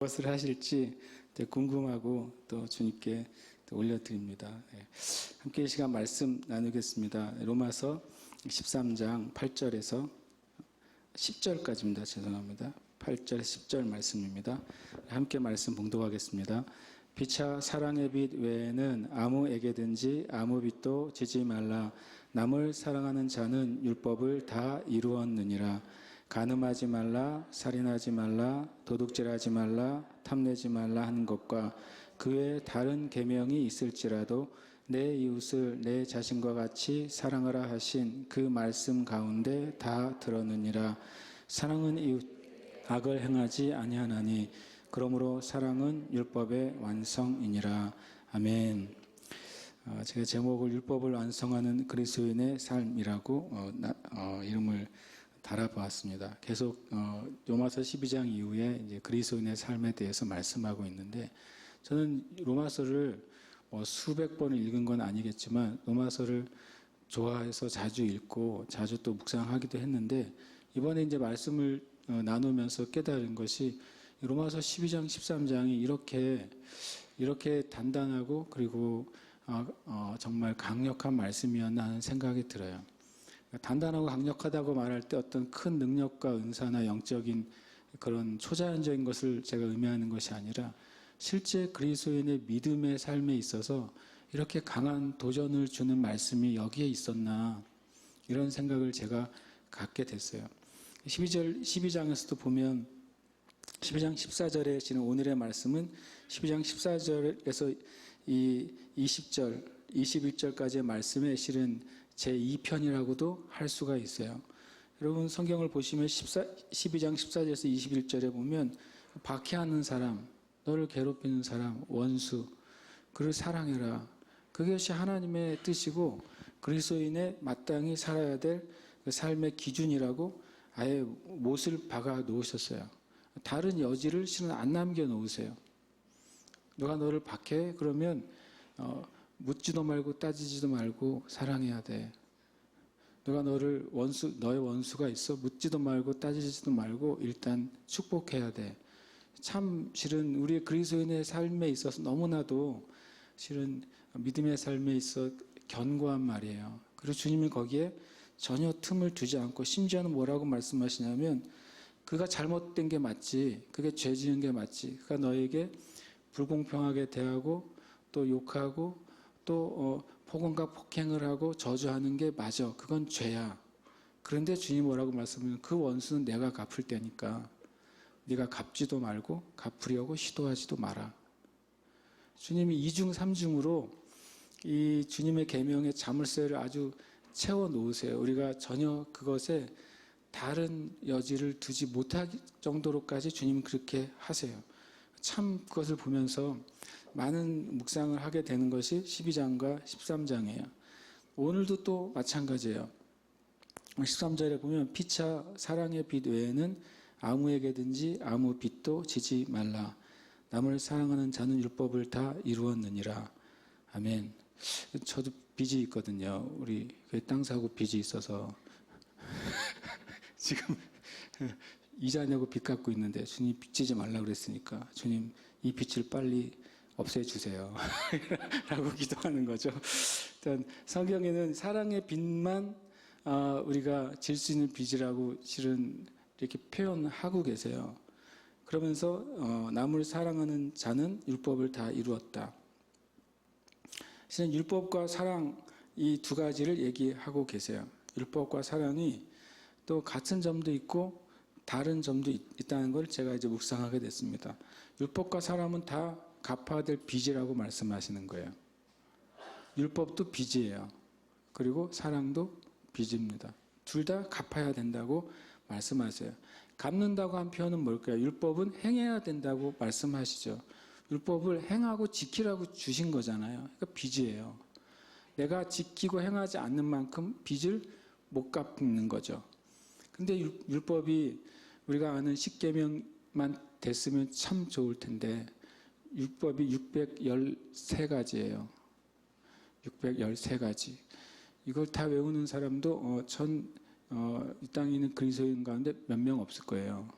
무엇을 하실지 궁금하고 또 주님께 또 올려드립니다. 함께 이 시간 말씀 나누겠습니다. 로마서 13장 8절에서 10절까지입니다. 죄송합니다. 8절 10절 말씀입니다. 함께 말씀 봉독하겠습니다. 피차 사랑의 빛 외에는 아무에게든지 아무 빛도 지지 말라. 남을 사랑하는 자는 율법을 다 이루었느니라. 간음하지 말라, 살인하지 말라, 도둑질하지 말라, 탐내지 말라 하는 것과 그 외에 다른 계명이 있을지라도 내 이웃을 내 자신과 같이 사랑하라 하신 그 말씀 가운데 다 들었느니라. 사랑은 이웃 악을 행하지 아니하나니 그러므로 사랑은 율법의 완성이니라. 아멘. 제가 제목을 율법을 완성하는 그리스도인의 삶이라고 이름을 달아보았습니다. 계속 로마서 12장 이후에 이제 그리스도인의 삶에 대해서 말씀하고 있는데, 저는 로마서를 수백 번을 읽은 건 아니겠지만 로마서를 좋아해서 자주 읽고 자주 또 묵상하기도 했는데, 이번에 이제 말씀을 나누면서 깨달은 것이 로마서 12장, 13장이 이렇게 단단하고 그리고 정말 강력한 말씀이었나 하는 생각이 들어요. 단단하고 강력하다고 말할 때 어떤 큰 능력과 은사나 영적인 그런 초자연적인 것을 제가 의미하는 것이 아니라, 실제 그리스도인의 믿음의 삶에 있어서 이렇게 강한 도전을 주는 말씀이 여기에 있었나, 이런 생각을 제가 갖게 됐어요. 12장에서도 보면 12장 14절에 지금 오늘의 말씀은 12장 14절에서 이 20절, 21절까지의 말씀에 실은 제2편이라고도 할 수가 있어요. 여러분 성경을 보시면 12장 14절에서 21절에 보면 박해하는 사람, 너를 괴롭히는 사람, 원수, 그를 사랑해라. 그것이 하나님의 뜻이고 그리스도인의 마땅히 살아야 될 그 삶의 기준이라고 아예 못을 박아 놓으셨어요. 다른 여지를 실은 안 남겨 놓으세요. 누가 너를 박해? 그러면 묻지도 말고 따지지도 말고 사랑해야 돼. 누가 너의 원수가 있어? 묻지도 말고 따지지도 말고 일단 축복해야 돼. 참 실은 우리 그리스도인의 삶에 있어서 너무나도 실은 믿음의 삶에 있어 견고한 말이에요. 그리고 주님이 거기에 전혀 틈을 두지 않고, 심지어는 뭐라고 말씀하시냐면, 그가 잘못된 게 맞지, 그게 죄 지은 게 맞지, 그가 너에게 불공평하게 대하고 또 욕하고 또 폭언과 폭행을 하고 저주하는 게 맞아. 그건 죄야. 그런데 주님 뭐라고 말씀하면, 그 원수는 내가 갚을 때니까 네가 갚지도 말고 갚으려고 시도하지도 마라. 주님이 이중 삼중으로 이 주님의 계명의 자물쇠를 아주 채워 놓으세요. 우리가 전혀 그것에 다른 여지를 두지 못할 정도로까지 주님은 그렇게 하세요. 참 그것을 보면서 많은 묵상을 하게 되는 것이 12장과 13장이에요. 오늘도 또 마찬가지예요. 13절에 보면 피차 사랑의 빛 외에는 아무에게든지 아무 빛도 지지 말라. 남을 사랑하는 자는 율법을 다 이루었느니라. 아멘. 저도 빚이 있거든요. 우리 땅 사고 빚이 있어서 지금 이자 내고 빚 갚고 있는데, 주님 빚지지 말라 그랬으니까 주님 이 빚을 빨리 없애주세요 라고 기도하는 거죠. 일단 성경에는 사랑의 빚만 우리가 질 수 있는 빚이라고 실은 이렇게 표현하고 계세요. 그러면서 남을 사랑하는 자는 율법을 다 이루었다. 실은 율법과 사랑, 이 두 가지를 얘기하고 계세요. 율법과 사랑이 또 같은 점도 있고 다른 점도 있다는 걸 제가 이제 묵상하게 됐습니다. 율법과 사랑은 다 갚아야 될 빚이라고 말씀하시는 거예요. 율법도 빚이에요. 그리고 사랑도 빚입니다. 둘 다 갚아야 된다고 말씀하세요. 갚는다고 한 표현은 뭘까요? 율법은 행해야 된다고 말씀하시죠. 율법을 행하고 지키라고 주신 거잖아요. 그러니까 빚이에요. 내가 지키고 행하지 않는 만큼 빚을 못 갚는 거죠. 근데 율법이 우리가 아는 10계명만 됐으면 참 좋을 텐데, 율법이 613가지예요. 613가지. 이걸 다 외우는 사람도 이 땅에 있는 그리스도인 가운데 몇 명 없을 거예요.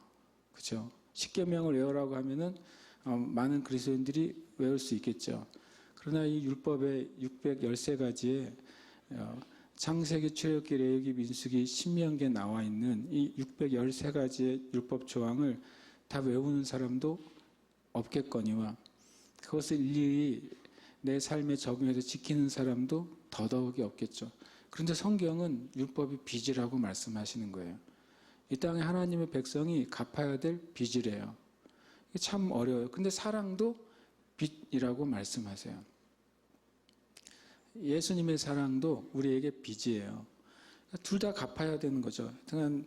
그렇죠? 십계명을 외우라고 하면은 많은 그리스도인들이 외울 수 있겠죠. 그러나 이 율법의 613가지의 창세기, 출애굽기, 레위기, 민수기, 신명기에 나와 있는 이 613가지의 율법 조항을 다 외우는 사람도 없겠거니와 그것을 일일이 내 삶에 적용해서 지키는 사람도 더더욱이 없겠죠. 그런데 성경은 율법이 빚이라고 말씀하시는 거예요. 이 땅에 하나님의 백성이 갚아야 될 빚이래요. 이게 참 어려워요. 근데 사랑도 빚이라고 말씀하세요. 예수님의 사랑도 우리에게 빚이에요. 둘 다 갚아야 되는 거죠. 하여튼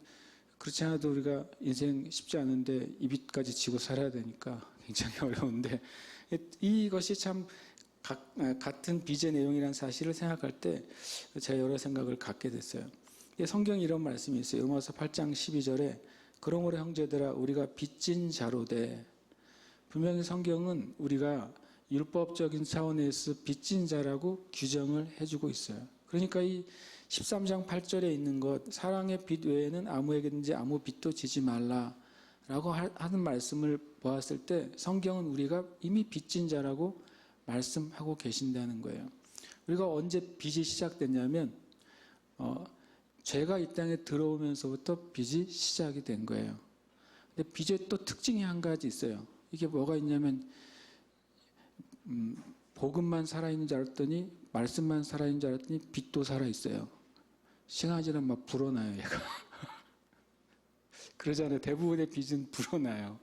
그렇지 않아도 우리가 인생 쉽지 않은데 이 빚까지 지고 살아야 되니까 굉장히 어려운데 이것이 참 같은 빚의 내용이라는 사실을 생각할 때 제가 여러 생각을 갖게 됐어요. 성경에 이런 말씀이 있어요. 로마서 8장 12절에 그러므로 형제들아 우리가 빚진 자로 돼. 분명히 성경은 우리가 율법적인 차원에서 빚진 자라고 규정을 해주고 있어요. 그러니까 이 13장 8절에 있는 것 사랑의 빚 외에는 아무에게든지 아무 빚도 지지 말라라고 하는 말씀을 보았을 때 성경은 우리가 이미 빚진 자라고 말씀하고 계신다는 거예요. 우리가 언제 빚이 시작됐냐면 죄가 이 땅에 들어오면서부터 빚이 시작이 된 거예요. 근데 빚의 또 특징이 한 가지 있어요. 이게 뭐가 있냐면 복음만 살아있는 줄 알았더니 말씀만 살아있는 줄 알았더니 빚도 살아있어요. 시간 지나면 막 불어나요 얘가. 그러잖아요. 대부분의 빚은 불어나요.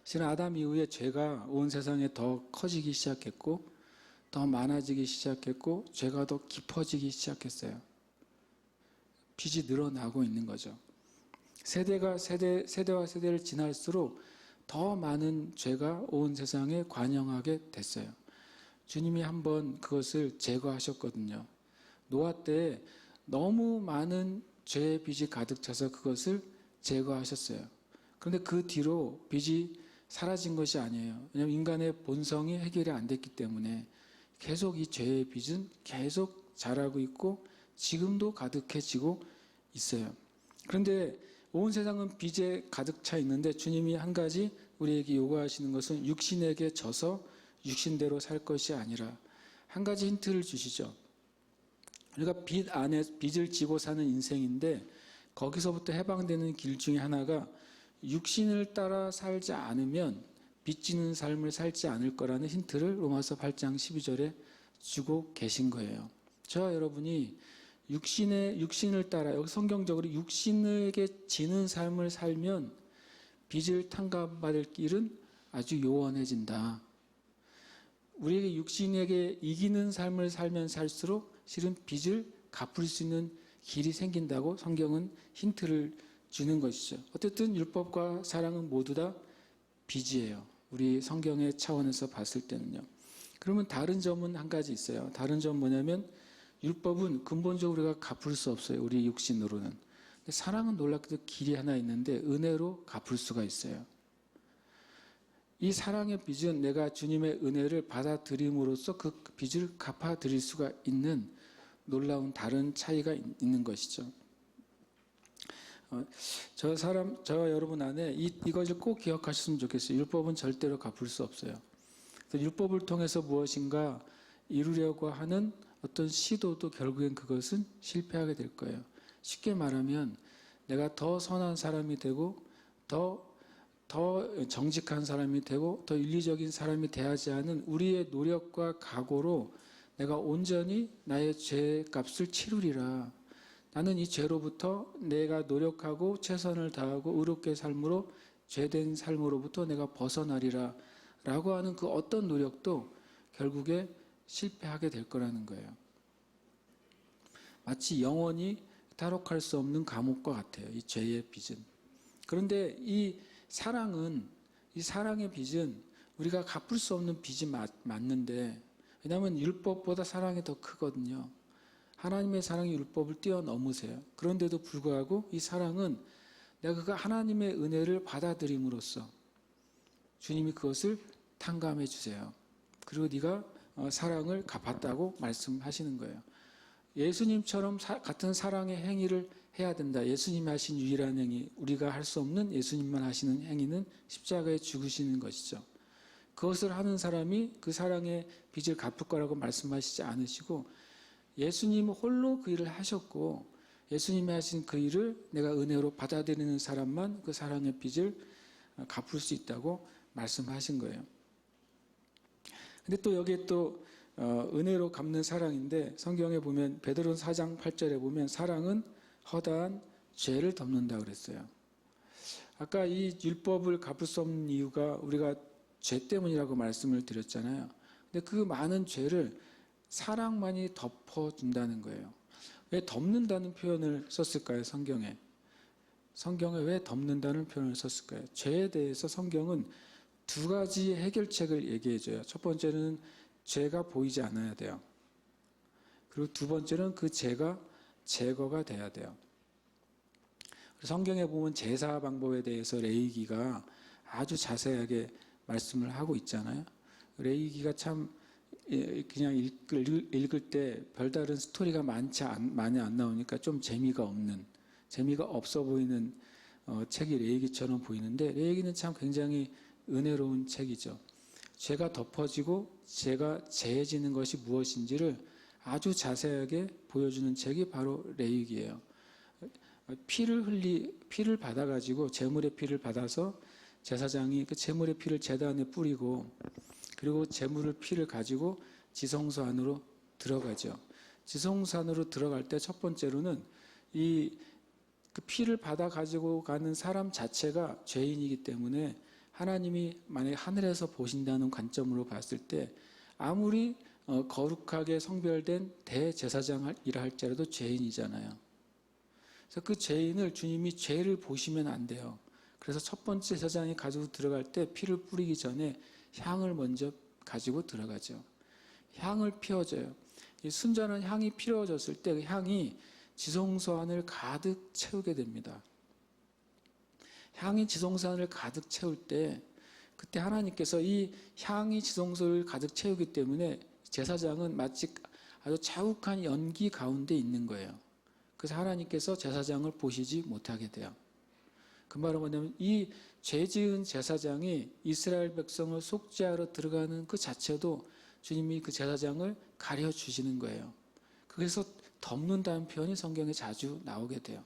실은 아담 이후에 죄가 온 세상에 더 커지기 시작했고 더 많아지기 시작했고 죄가 더 깊어지기 시작했어요. 빚이 늘어나고 있는 거죠. 세대와 세대를 지날수록 더 많은 죄가 온 세상에 관영하게 됐어요. 주님이 한번 그것을 제거하셨거든요. 노아 때에 너무 많은 죄의 빚이 가득 차서 그것을 제거하셨어요. 그런데 그 뒤로 빚이 사라진 것이 아니에요. 왜냐하면 인간의 본성이 해결이 안 됐기 때문에 계속 이 죄의 빚은 계속 자라고 있고 지금도 가득해지고 있어요. 그런데 온 세상은 빚에 가득 차 있는데 주님이 한 가지 우리에게 요구하시는 것은 육신에게 져서 육신대로 살 것이 아니라 한 가지 힌트를 주시죠. 우리가 빚 안에 빚을 지고 사는 인생인데 거기서부터 해방되는 길 중에 하나가 육신을 따라 살지 않으면 빚지는 삶을 살지 않을 거라는 힌트를 로마서 8장 12절에 주고 계신 거예요. 저와 여러분이 육신을 따라 여기 성경적으로 육신에게 지는 삶을 살면 빚을 탕감받을 길은 아주 요원해진다. 우리에게 육신에게 이기는 삶을 살면 살수록 실은 빚을 갚을 수 있는 길이 생긴다고 성경은 힌트를 주는 것이죠. 어쨌든 율법과 사랑은 모두 다 빚이에요. 우리 성경의 차원에서 봤을 때는요. 그러면 다른 점은 한 가지 있어요. 다른 점은 뭐냐면 율법은 근본적으로 우리가 갚을 수 없어요. 우리 육신으로는. 근데 사랑은 놀랍게도 길이 하나 있는데 은혜로 갚을 수가 있어요. 이 사랑의 빚은 내가 주님의 은혜를 받아들임으로써 그 빚을 갚아드릴 수가 있는 놀라운 다른 차이가 있는 것이죠. 저와 여러분 안에 이것을 꼭 기억하셨으면 좋겠어요. 율법은 절대로 갚을 수 없어요. 율법을 통해서 무엇인가 이루려고 하는 어떤 시도도 결국엔 그것은 실패하게 될 거예요. 쉽게 말하면 내가 더 선한 사람이 되고 더 정직한 사람이 되고 더 윤리적인 사람이 돼야지 하는 우리의 노력과 각오로 내가 온전히 나의 죄값을 치르리라. 나는 이 죄로부터 내가 노력하고 최선을 다하고 의롭게 삶으로 죄된 삶으로부터 내가 벗어나리라 라고 하는 그 어떤 노력도 결국에 실패하게 될 거라는 거예요. 마치 영원히 탈옥할 수 없는 감옥과 같아요. 이 죄의 빚은. 그런데 이 사랑의 빚은 우리가 갚을 수 없는 빚이 맞는데 왜냐하면 율법보다 사랑이 더 크거든요. 하나님의 사랑이 율법을 뛰어넘으세요. 그런데도 불구하고 이 사랑은 내가 그 하나님의 은혜를 받아들임으로써 주님이 그것을 탕감해 주세요. 그리고 네가 사랑을 갚았다고 말씀하시는 거예요. 예수님처럼 같은 사랑의 행위를 해야 된다. 예수님이 하신 유일한 행위, 우리가 할 수 없는 예수님만 하시는 행위는 십자가에 죽으시는 것이죠. 그것을 하는 사람이 그 사랑의 빚을 갚을 거라고 말씀하시지 않으시고 예수님 홀로 그 일을 하셨고 예수님이 하신 그 일을 내가 은혜로 받아들이는 사람만 그 사랑의 빚을 갚을 수 있다고 말씀하신 거예요. 근데 또 여기에 또 은혜로 갚는 사랑인데 성경에 보면 베드로전 4장 8절에 보면 사랑은 허다한 죄를 덮는다 그랬어요. 아까 이 율법을 갚을 수 없는 이유가 우리가 죄 때문이라고 말씀을 드렸잖아요. 근데 그 많은 죄를 사랑만이 덮어준다는 거예요. 왜 덮는다는 표현을 썼을까요? 성경에 왜 덮는다는 표현을 썼을까요? 죄에 대해서 성경은 두 가지 해결책을 얘기해줘요. 첫 번째는 죄가 보이지 않아야 돼요. 그리고 두 번째는 그 죄가 제거가 돼야 돼요. 성경에 보면 제사 방법에 대해서 레위기가 아주 자세하게 말씀을 하고 있잖아요. 레위기가 참 그냥 읽을 때 별다른 스토리가 많이 안 나오니까 좀 재미가 없어 보이는 책이 레위기처럼 보이는데 레위기는 참 굉장히 은혜로운 책이죠. 죄가 덮어지고 죄가 제해지는 것이 무엇인지를 아주 자세하게 보여주는 책이 바로 레위기예요. 피를 받아가지고 제물의 피를 받아서 제사장이 그 제물의 피를 제단에 뿌리고 그리고 제물의 피를 가지고 지성소 안으로 들어가죠. 지성소 안으로 들어갈 때 첫 번째로는 그 피를 받아 가지고 가는 사람 자체가 죄인이기 때문에 하나님이 만약에 하늘에서 보신다는 관점으로 봤을 때 아무리 거룩하게 성별된 대제사장이라 할지라도 죄인이잖아요. 그래서 그 죄인을 주님이 죄를 보시면 안 돼요. 그래서 첫 번째 제사장이 가지고 들어갈 때 피를 뿌리기 전에 향을 먼저 가지고 들어가죠. 향을 피워줘요. 이 순전한 향이 피워졌을 때 그 향이 지성소 안을 가득 채우게 됩니다. 향이 지성소 안을 가득 채울 때 그때 하나님께서 이 향이 지성소를 가득 채우기 때문에 제사장은 마치 아주 자욱한 연기 가운데 있는 거예요. 그래서 하나님께서 제사장을 보시지 못하게 돼요. 그 말은 뭐냐면 이 죄지은 제사장이 이스라엘 백성을 속죄하러 들어가는 그 자체도 주님이 그 제사장을 가려주시는 거예요. 그래서 덮는다는 표현이 성경에 자주 나오게 돼요.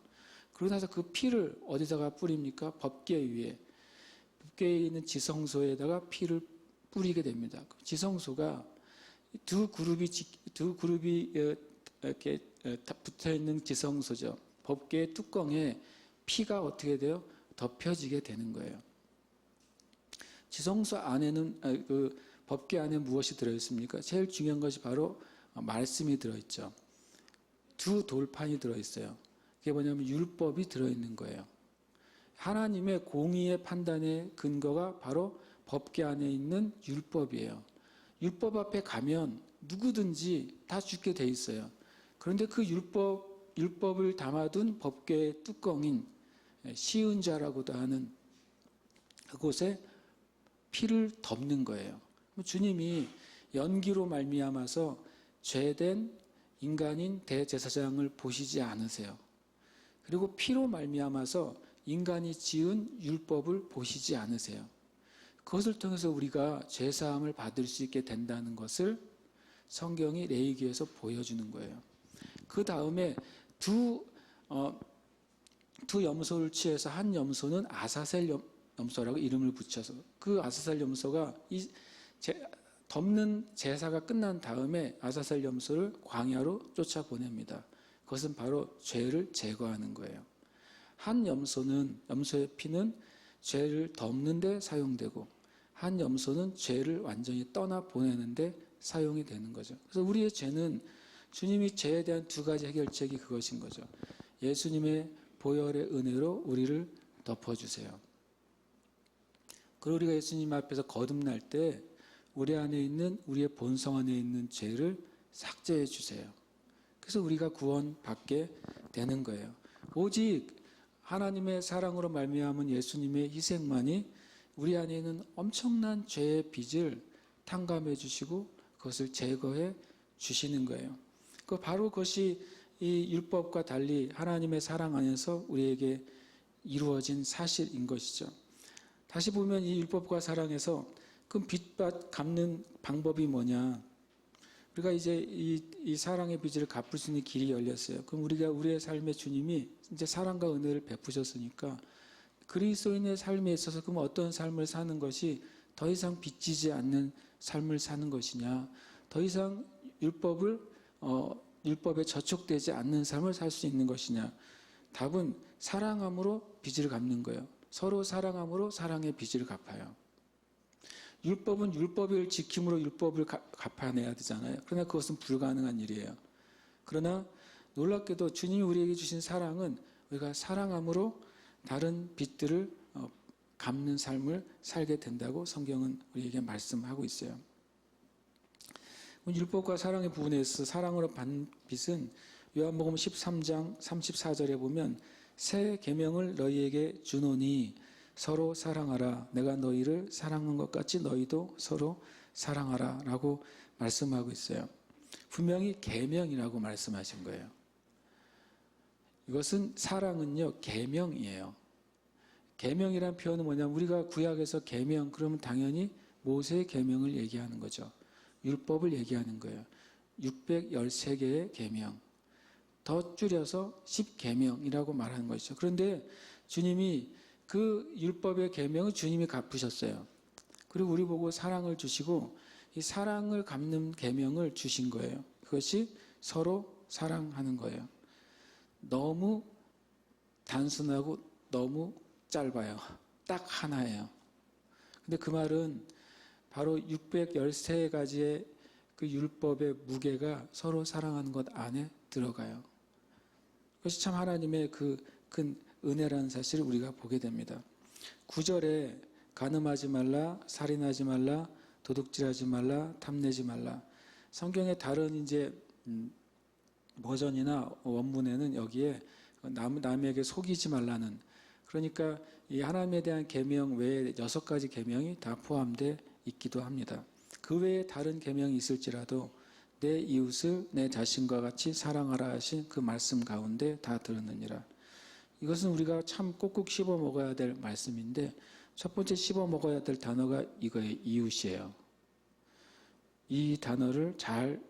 그러고 나서 그 피를 어디다가 뿌립니까? 법궤 위에. 법궤에 있는 지성소에다가 피를 뿌리게 됩니다. 지성소가 두 그룹이 이렇게 붙어 있는 지성소죠. 법궤의 뚜껑에 피가 어떻게 돼요? 덮여지게 되는 거예요. 지성소 안에는 그 법궤 안에 무엇이 들어있습니까? 제일 중요한 것이 바로 말씀이 들어있죠. 두 돌판이 들어있어요. 그게 뭐냐면 율법이 들어있는 거예요. 하나님의 공의의 판단의 근거가 바로 법궤 안에 있는 율법이에요. 율법 앞에 가면 누구든지 다 죽게 돼 있어요. 그런데 그 율법을 담아둔 법궤의 뚜껑인 시은자라고도 하는 그곳에 피를 덮는 거예요. 주님이 연기로 말미암아서 죄된 인간인 대제사장을 보시지 않으세요. 그리고 피로 말미암아서 인간이 지은 율법을 보시지 않으세요. 그것을 통해서 우리가 죄사함을 받을 수 있게 된다는 것을 성경이 레위기에서 보여주는 거예요. 그 다음에 두 염소를 취해서 한 염소는 아사셀 염소라고 이름을 붙여서 그 아사셀 염소가 덮는 제사가 끝난 다음에 아사셀 염소를 광야로 쫓아보냅니다. 그것은 바로 죄를 제거하는 거예요. 한 염소의 피는 죄를 덮는 데 사용되고 한 염소는 죄를 완전히 떠나보내는 데 사용이 되는 거죠. 그래서 우리의 죄는 주님이 죄에 대한 두 가지 해결책이 그것인 거죠. 예수님의 보혈의 은혜로 우리를 덮어주세요. 그리고 우리가 예수님 앞에서 거듭날 때 우리 안에 있는 우리의 본성 안에 있는 죄를 삭제해 주세요. 그래서 우리가 구원받게 되는 거예요. 오직 하나님의 사랑으로 말미암은 예수님의 희생만이 우리 안에 있는 엄청난 죄의 빚을 탕감해 주시고 그것을 제거해 주시는 거예요. 바로 그것이 이 율법과 달리 하나님의 사랑 안에서 우리에게 이루어진 사실인 것이죠. 다시 보면 이 율법과 사랑에서 그 빚 갚는 방법이 뭐냐? 우리가 이제 이 사랑의 빚을 갚을 수 있는 길이 열렸어요. 그럼 우리의 삶의 주님이 이제 사랑과 은혜를 베푸셨으니까 그리스도인의 삶에 있어서 그럼 어떤 삶을 사는 것이 더 이상 빚지지 않는 삶을 사는 것이냐? 더 이상 율법에 저촉되지 않는 삶을 살 수 있는 것이냐? 답은 사랑함으로 빚을 갚는 거예요. 서로 사랑함으로 사랑의 빚을 갚아요. 율법은 율법을 지킴으로 율법을 갚아내야 되잖아요. 그러나 그것은 불가능한 일이에요. 그러나 놀랍게도 주님이 우리에게 주신 사랑은 우리가 사랑함으로 다른 빚들을 갚는 삶을 살게 된다고 성경은 우리에게 말씀하고 있어요. 율법과 사랑의 부분에 있어서 사랑으로 받는 빚은 요한복음 13장 34절에 보면 새 계명을 너희에게 주노니 서로 사랑하라. 내가 너희를 사랑한 것 같이 너희도 서로 사랑하라 라고 말씀하고 있어요. 분명히 계명이라고 말씀하신 거예요. 이것은 사랑은요 계명이에요. 계명이란 표현은 뭐냐면 우리가 구약에서 계명 그러면 당연히 모세의 계명을 얘기하는 거죠. 율법을 얘기하는 거예요. 613개의 계명. 더 줄여서 10계명이라고 말하는 것이죠. 그런데 주님이 그 율법의 계명을 주님이 갚으셨어요. 그리고 우리 보고 사랑을 주시고 이 사랑을 갚는 계명을 주신 거예요. 그것이 서로 사랑하는 거예요. 너무 단순하고 너무 짧아요. 딱 하나예요. 근데 그 말은 바로 613가지의 그 율법의 무게가 서로 사랑하는 것 안에 들어가요. 그것이 참 하나님의 그 큰 은혜라는 사실을 우리가 보게 됩니다. 9절에 간음하지 말라, 살인하지 말라, 도둑질하지 말라, 탐내지 말라. 성경의 다른 이제 버전이나 원문에는 여기에 남에게 속이지 말라는, 그러니까 이 하나님에 대한 계명 외에 6가지 계명이 다 포함되어 있기도 합니다. 그 외에 다른 계명이 있을지라도 내 이웃을 내 자신과 같이 사랑하라 하신 그 말씀 가운데 다 들었느니라. 이것은 우리가 참 꼭꼭 씹어 먹어야 될 말씀인데 첫 번째 씹어 먹어야 될 단어가 이거예요. 이웃이에요. 이 단어를 잘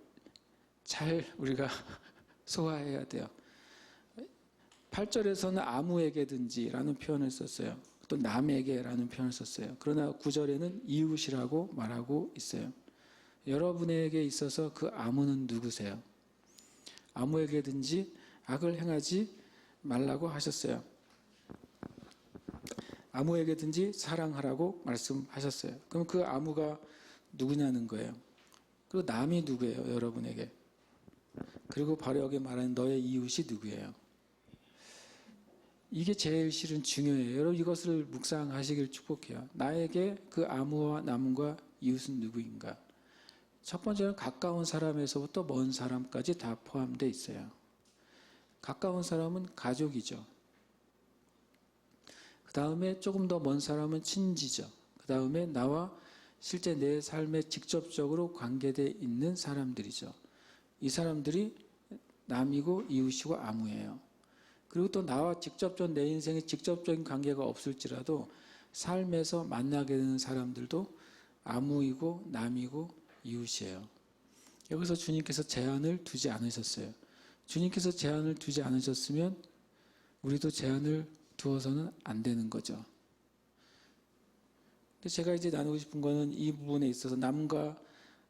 우리가 소화해야 돼요. 8절에서는 아무에게든지 라는 표현을 썼어요. 또 남에게라는 표현을 썼어요. 그러나 9절에는 이웃이라고 말하고 있어요. 여러분에게 있어서 그 아무는 누구세요? 아무에게든지 악을 행하지 말라고 하셨어요. 아무에게든지 사랑하라고 말씀하셨어요. 그럼 그 아무가 누구냐는 거예요. 그리고 남이 누구예요? 여러분에게. 그리고 바로 여기 말하는 너의 이웃이 누구예요? 이게 제일 실은 중요해요. 여러분 이것을 묵상하시길 축복해요. 나에게 그 아무와 남과 이웃은 누구인가? 첫 번째는 가까운 사람에서부터 먼 사람까지 다 포함되어 있어요. 가까운 사람은 가족이죠. 그 다음에 조금 더 먼 사람은 친지죠. 그 다음에 나와 실제 내 삶에 직접적으로 관계되어 있는 사람들이죠. 이 사람들이 남이고 이웃이고 아무예요. 그리고 또 나와 직접적 내 인생에 직접적인 관계가 없을지라도 삶에서 만나게 되는 사람들도 아무이고 남이고 이웃이에요. 여기서 주님께서 제한을 두지 않으셨어요. 주님께서 제한을 두지 않으셨으면 우리도 제한을 두어서는 안 되는 거죠. 근데 제가 이제 나누고 싶은 거는 이 부분에 있어서 남과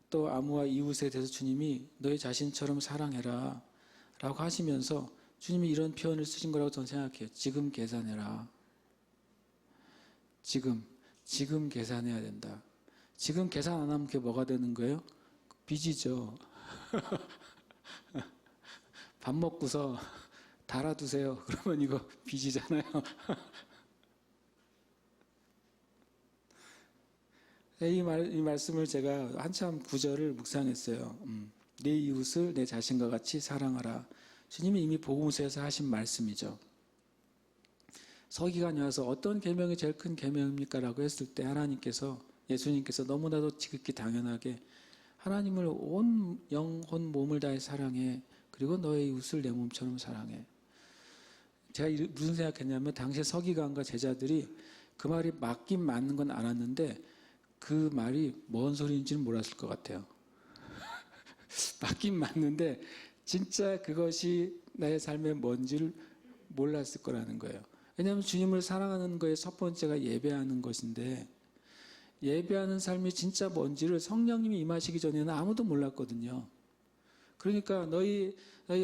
또 아무와 이웃에 대해서 주님이 너희 자신처럼 사랑해라 라고 하시면서 주님이 이런 표현을 쓰신 거라고 저는 생각해요. 지금 계산해라. 지금 계산해야 된다. 지금 계산 안 하면 그게 뭐가 되는 거예요? 빚이죠. 밥 먹고서 달아두세요. 그러면 이거 빚이잖아요. 이 말씀을 제가 한참 9절을 묵상했어요. 내 이웃을 내 자신과 같이 사랑하라. 주님이 이미 복음서에서 하신 말씀이죠. 서기관이 와서 어떤 계명이 제일 큰 계명입니까? 라고 했을 때 예수님께서 너무나도 지극히 당연하게 하나님을 온 영, 혼, 몸을 다해 사랑해. 그리고 너의 이웃을 내 몸처럼 사랑해. 제가 무슨 생각했냐면 당시에 서기관과 제자들이 그 말이 맞긴 맞는 건 알았는데 그 말이 뭔 소리인지는 몰랐을 것 같아요. 맞긴 맞는데 진짜 그것이 나의 삶의 뭔지를 몰랐을 거라는 거예요. 왜냐하면 주님을 사랑하는 거의 첫 번째가 예배하는 것인데 예배하는 삶이 진짜 뭔지를 성령님이 임하시기 전에는 아무도 몰랐거든요. 그러니까 너희의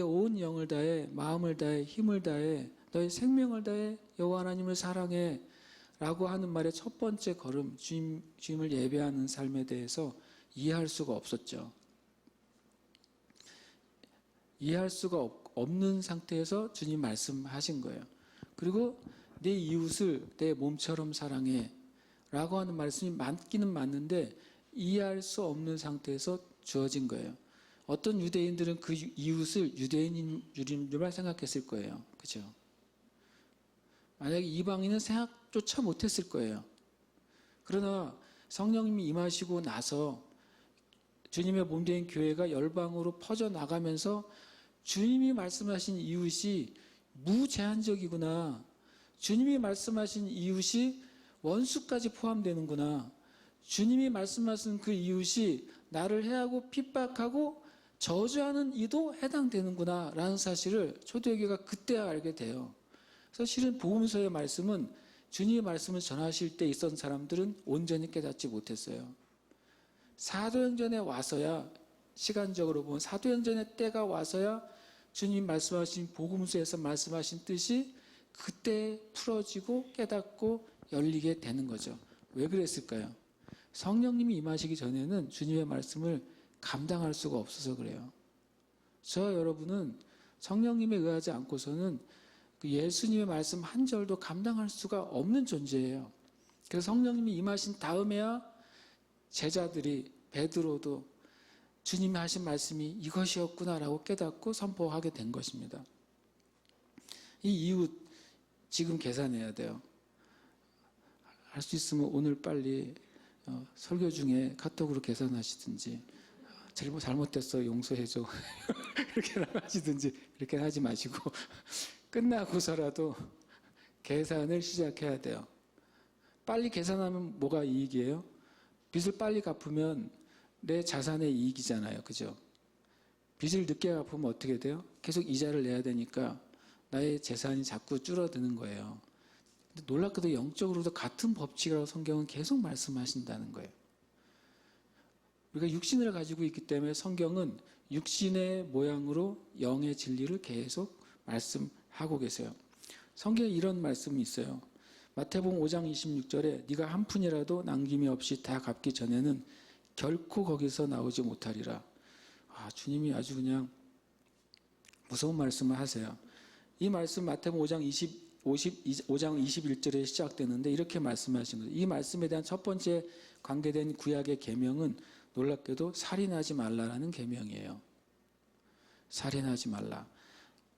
온 영을 다해 마음을 다해 힘을 다해 너희 생명을 다해 여호와 하나님을 사랑해 라고 하는 말의 첫 번째 걸음, 주님을 예배하는 삶에 대해서 이해할 수가 없었죠. 이해할 수가 없는 상태에서 주님 말씀하신 거예요. 그리고 내 이웃을 내 몸처럼 사랑해 라고 하는 말씀이 맞기는 맞는데 이해할 수 없는 상태에서 주어진 거예요. 어떤 유대인들은 그 이웃을 유대인인 줄만 생각했을 거예요. 그죠? 만약에 이방인은 생각조차 못했을 거예요. 그러나 성령님이 임하시고 나서 주님의 몸된 교회가 열방으로 퍼져나가면서 주님이 말씀하신 이웃이 무제한적이구나. 주님이 말씀하신 이웃이 원수까지 포함되는구나. 주님이 말씀하신 그 이웃이 나를 해하고 핍박하고 저주하는 이도 해당되는구나 라는 사실을 초대교회가 그때 알게 돼요. 사실은 복음서의 말씀은 주님의 말씀을 전하실 때 있었던 사람들은 온전히 깨닫지 못했어요. 사도행전에 와서야 시간적으로 보면 사도행전의 때가 와서야 주님 말씀하신 복음서에서 말씀하신 뜻이 그때 풀어지고 깨닫고 열리게 되는 거죠. 왜 그랬을까요? 성령님이 임하시기 전에는 주님의 말씀을 감당할 수가 없어서 그래요. 저와 여러분은 성령님에 의하지 않고서는 그 예수님의 말씀 한 절도 감당할 수가 없는 존재예요. 그래서 성령님이 임하신 다음에야 제자들이 베드로도 주님이 하신 말씀이 이것이었구나라고 깨닫고 선포하게 된 것입니다. 이 이웃 지금 계산해야 돼요. 할 수 있으면 오늘 빨리 설교 중에 카톡으로 계산하시든지 잘못됐어 용서해줘 이렇게 하시든지 이렇게 하지 마시고 끝나고서라도 계산을 시작해야 돼요. 빨리 계산하면 뭐가 이익이에요? 빚을 빨리 갚으면 내 자산의 이익이잖아요. 그죠? 빚을 늦게 갚으면 어떻게 돼요? 계속 이자를 내야 되니까 나의 재산이 자꾸 줄어드는 거예요. 근데 놀랍게도 영적으로도 같은 법칙이라고 성경은 계속 말씀하신다는 거예요. 우리가 육신을 가지고 있기 때문에 성경은 육신의 모양으로 영의 진리를 계속 말씀하고 계세요. 성경에 이런 말씀이 있어요. 마태복음 5장 26절에 네가 한 푼이라도 남김이 없이 다 갚기 전에는 결코 거기서 나오지 못하리라. 주님이 아주 그냥 무서운 말씀을 하세요. 이 말씀 마태복음 5장 21절에 시작되는데 이렇게 말씀하신 거죠. 이 말씀에 대한 첫 번째 관계된 구약의 계명은 놀랍게도 살인하지 말라라는 계명이에요. 살인하지 말라.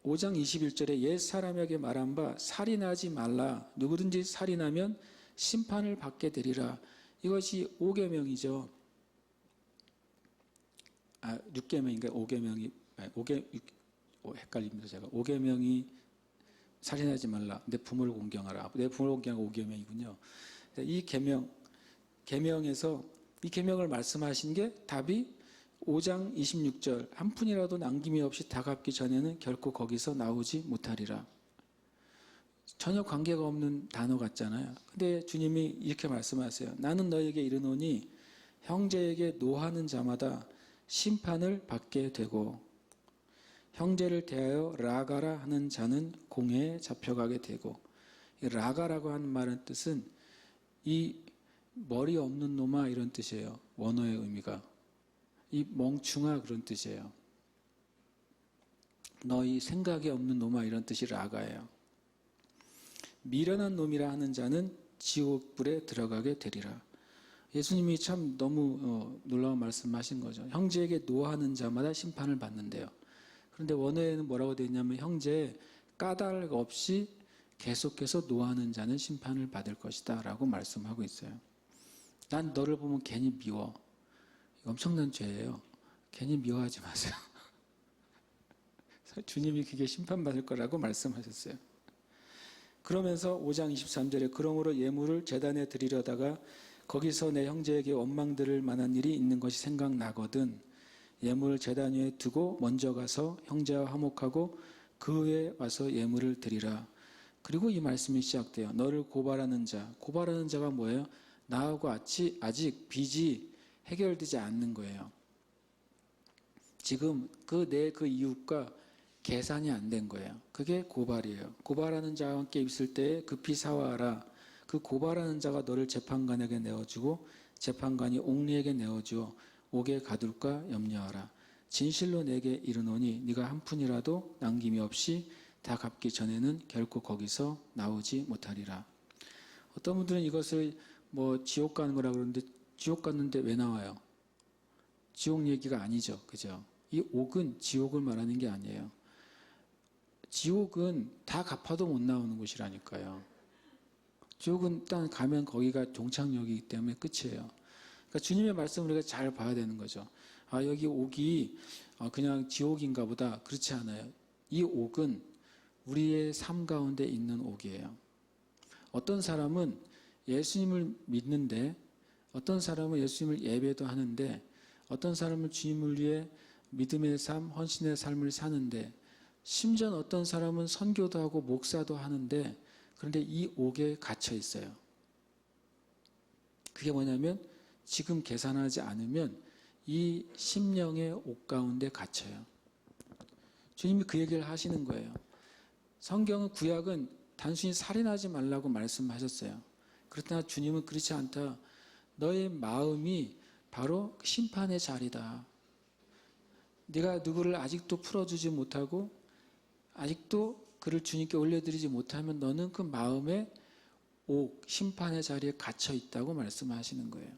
5장 21절에 옛 사람에게 말한 바 살인하지 말라. 누구든지 살인하면 심판을 받게 되리라. 이것이 5계명이죠. 6계명인가 5계명이 헷갈립니다. 제가 5계명이 살인하지 말라. 내 부모를 공경하라. 내 부모를 공경하고 5계명이군요. 이 계명에서 이 계명을 말씀하신 게 답이 5장 26절 한 푼이라도 남김이 없이 다 갚기 전에는 결코 거기서 나오지 못하리라. 전혀 관계가 없는 단어 같잖아요. 근데 주님이 이렇게 말씀하세요. 나는 너에게 이르노니 형제에게 노하는 자마다 심판을 받게 되고 형제를 대하여 라가라 하는 자는 공회에 잡혀가게 되고 이 라가라고 하는 말의 뜻은 이 머리 없는 놈아 이런 뜻이에요. 원어의 의미가. 이 멍충아 그런 뜻이에요. 너희 생각이 없는 놈아 이런 뜻이 라가예요. 미련한 놈이라 하는 자는 지옥불에 들어가게 되리라. 예수님이 참 너무 놀라운 말씀하신 거죠. 형제에게 노하는 자마다 심판을 받는데요. 그런데 원어에는 뭐라고 되어 있냐면 형제 까닭 없이 계속해서 노하는 자는 심판을 받을 것이다 라고 말씀하고 있어요. 난 너를 보면 괜히 미워. 이거 엄청난 죄예요. 괜히 미워하지 마세요. 주님이 그게 심판받을 거라고 말씀하셨어요. 그러면서 5장 23절에 그러므로 예물을 제단에 드리려다가 거기서 내 형제에게 원망 들을 만한 일이 있는 것이 생각나거든 예물을 제단 위에 두고 먼저 가서 형제와 화목하고 그 후에 와서 예물을 드리라. 그리고 이 말씀이 시작돼요. 너를 고발하는 자가 뭐예요? 나하고 아직 빚이 해결되지 않는 거예요. 지금 그 이웃과 계산이 안 된 거예요. 그게 고발이에요. 고발하는 자와 함께 있을 때에 급히 사와하라. 그 고발하는 자가 너를 재판관에게 내어주고 재판관이 옥리에게 내어주어 옥에 가둘까 염려하라. 진실로 내게 이르노니 네가 한 푼이라도 남김이 없이 다 갚기 전에는 결코 거기서 나오지 못하리라. 어떤 분들은 이것을 뭐 지옥 가는 거라 그러는데 지옥 갔는데 왜 나와요? 지옥 얘기가 아니죠. 그죠? 이 옥은 지옥을 말하는 게 아니에요. 지옥은 다 갚아도 못 나오는 곳이라니까요. 지옥은 일단 가면 거기가 종착역이기 때문에 끝이에요. 그러니까 주님의 말씀을 우리가 잘 봐야 되는 거죠. 아, 여기 옥이 그냥 지옥인가 보다. 그렇지 않아요. 이 옥은 우리의 삶 가운데 있는 옥이에요. 어떤 사람은 예수님을 믿는데 어떤 사람은 예수님을 예배도 하는데 어떤 사람은 주님을 위해 믿음의 삶, 헌신의 삶을 사는데 심지어 어떤 사람은 선교도 하고 목사도 하는데 그런데 이 옥에 갇혀 있어요. 그게 뭐냐면 지금 계산하지 않으면 이 심령의 옥 가운데 갇혀요. 주님이 그 얘기를 하시는 거예요. 성경은 구약은 단순히 살인하지 말라고 말씀하셨어요. 그렇다나 주님은 그렇지 않다. 너의 마음이 바로 심판의 자리다. 네가 누구를 아직도 풀어주지 못하고 아직도 그를 주님께 올려드리지 못하면 너는 그 마음의 옥, 심판의 자리에 갇혀 있다고 말씀하시는 거예요.